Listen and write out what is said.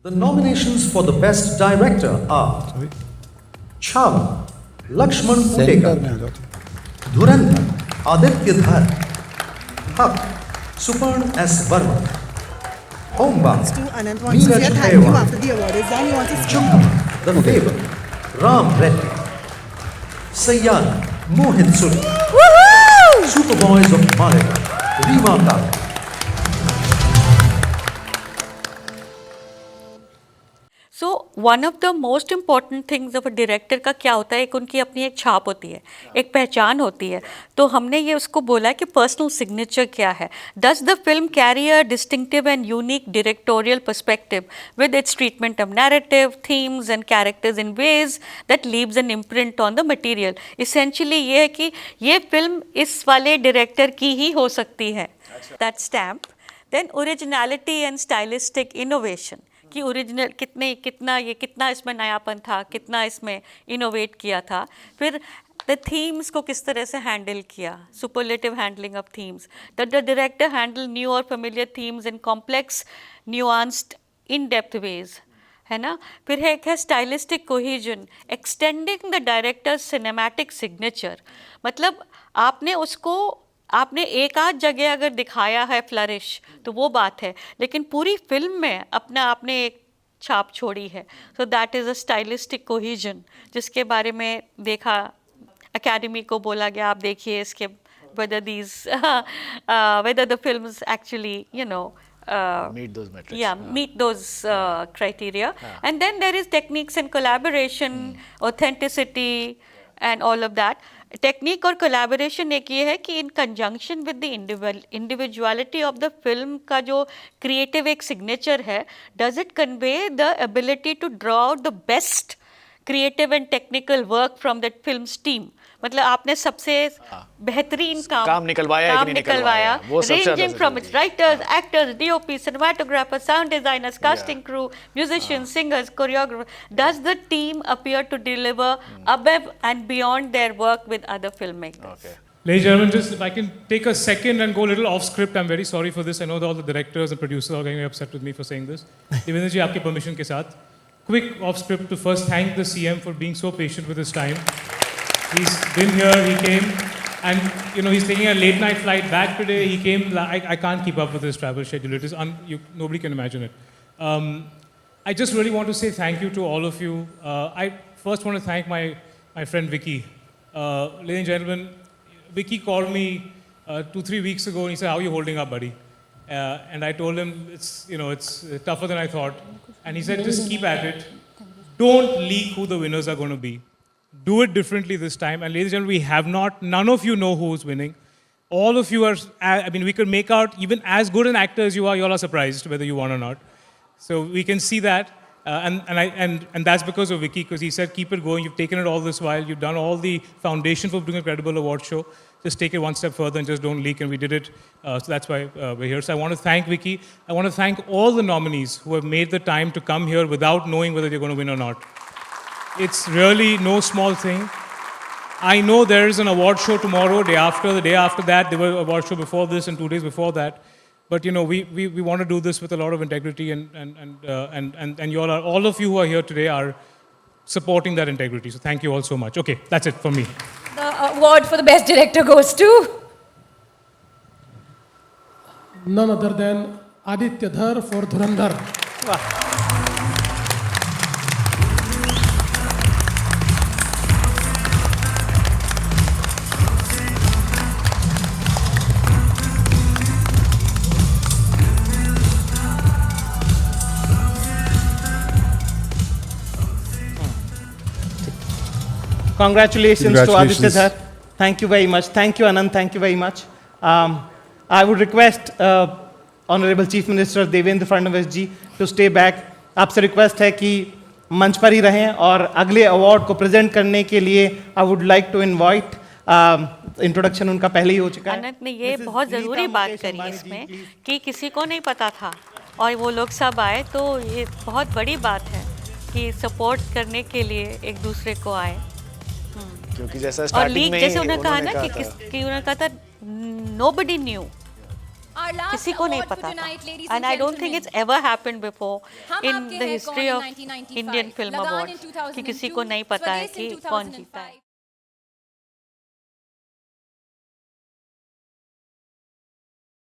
The nominations for the Best Director are Chhaava, Lakshman centre में Utekar, आ जाओ। Dhurandhar, Aditya Dhar, Haq, Suparn S. Verma, Homeband, To Anant wants to say Neeraj a thank you Kaiwal, after the award is done. He wants to speak. Jugma, The Favour, Ram Reddy, Sayyana, Mohit Suri, Superboys of Maliga, Reema Kala. So one of the most important things of a director का क्या होता है, एक उनकी अपनी एक छाप होती है, एक पहचान होती है। तो हमने ये उसको बोला कि पर्सनल सिग्नेचर क्या है। Does the film carry a distinctive and unique directorial perspective with its treatment of narrative themes and characters in ways that leaves an imprint on the material. Essentially ये है कि ये फिल्म इस वाले director की ही हो सकती है, that stamp. Then originality and stylistic innovation, कि ओरिजिनल कितना इसमें नयापन था, कितना इसमें इनोवेट किया था। फिर द थीम्स को किस तरह से हैंडल किया, superlative handling of themes, the director handle new और familiar themes in complex nuanced in depth ways, है ना। फिर है एक है stylistic cohesion, extending the director's cinematic signature. मतलब आपने एक आध जगह अगर दिखाया है फ्लरिश तो वो बात है, लेकिन पूरी फिल्म में आपने एक छाप छोड़ी है। So that is a stylistic cohesion, जिसके बारे में देखा, अकेडमी को बोला गया आप देखिए इसके whether the films actually meet those metrics. Yeah, meet those criteria. And then there is techniques and collaboration, authenticity and all of that. Technique और कोलैबोरेशन एक ये है कि in conjunction with the individuality of the film का जो creative एक signature है, does it convey the ability to draw out the best creative and technical work from that films team. मतलब आपने सबसे बेहतरीन काम निकलवाया, ranging from its writers, actors, DOP, cinematographers, sound designers, casting crew, musicians, singers, choreographer. Does the team appear to deliver above and beyond their work with other filmmakers? Okay. Ladies and gentlemen, just if I can take a second and go a little off script, I'm very sorry for this. I know that all the directors and producers are getting upset with me for saying this. Devendra ji, आपके permission के साथ, quick off script to first thank the CM for being so patient with his time. He's been here, he came, and he's taking a late night flight back today. He came, I can't keep up with his travel schedule. It is, nobody can imagine it. I just really want to say thank you to all of you. I first want to thank my friend Vicky. Ladies and gentlemen, Vicky called me 2-3 weeks ago and he said, "How are you holding up, buddy?" And I told him it's tougher than I thought. And he said, "Just keep at it. Don't leak who the winners are going to be. Do it differently this time." And ladies and gentlemen, none of you know who's winning. All of you are, we could make out even as good an actor as you all are surprised whether you won or not. So we can see that. And that's because of Vicky, because he said, keep it going. You've taken it all this while. You've done all the foundation for doing a credible award show. Just take it one step further and just don't leak. And we did it. So that's why we're here. So I want to thank Vicky. I want to thank all the nominees who have made the time to come here without knowing whether they're going to win or not. It's really no small thing. I know there is an award show tomorrow, the day after that. There were award show before this and 2 days before that. But we want to do this with a lot of integrity, and you all of you who are here today are supporting that integrity. So thank you all so much. Okay, that's it from me. The award for the best director goes to None other than Aditya Dhar for Dhurandhar. Congratulations to Aditya Dhar. Thank you very much. Thank you, Anand. Thank you very much. I would request Honorable Chief Minister Devendra Fadnavis ji to stay back. आपसे request है कि मंच पर ही रहें और अगले award को present करने के लिए I would like to invite introduction उनका पहले ही हो चुका है। अनंत ने ये बहुत ज़रूरी बात करी इसमें कि किसी को नहीं पता था और वो लोग सब आए, तो ये बहुत बड़ी बात है कि सपोर्ट करने के लिए एक दूसरे को आए। क्योंकि जैसा और स्टार्टिंग लीक में जैसे उन्होंने कहा ना कि उन्होंने कहा था nobody knew. I Our last किसी को नहीं award for पता tonight, था ladies and and I don't think gentlemen. It's ever happened before हम इन आपके द हैं हिस्ट्री कौन ऑफ in 1995, इंडियन फिल्म लगान अवार्ड in कि किसी को 2002, नहीं पता है स्वदेश in कि कौन जीता है 2005.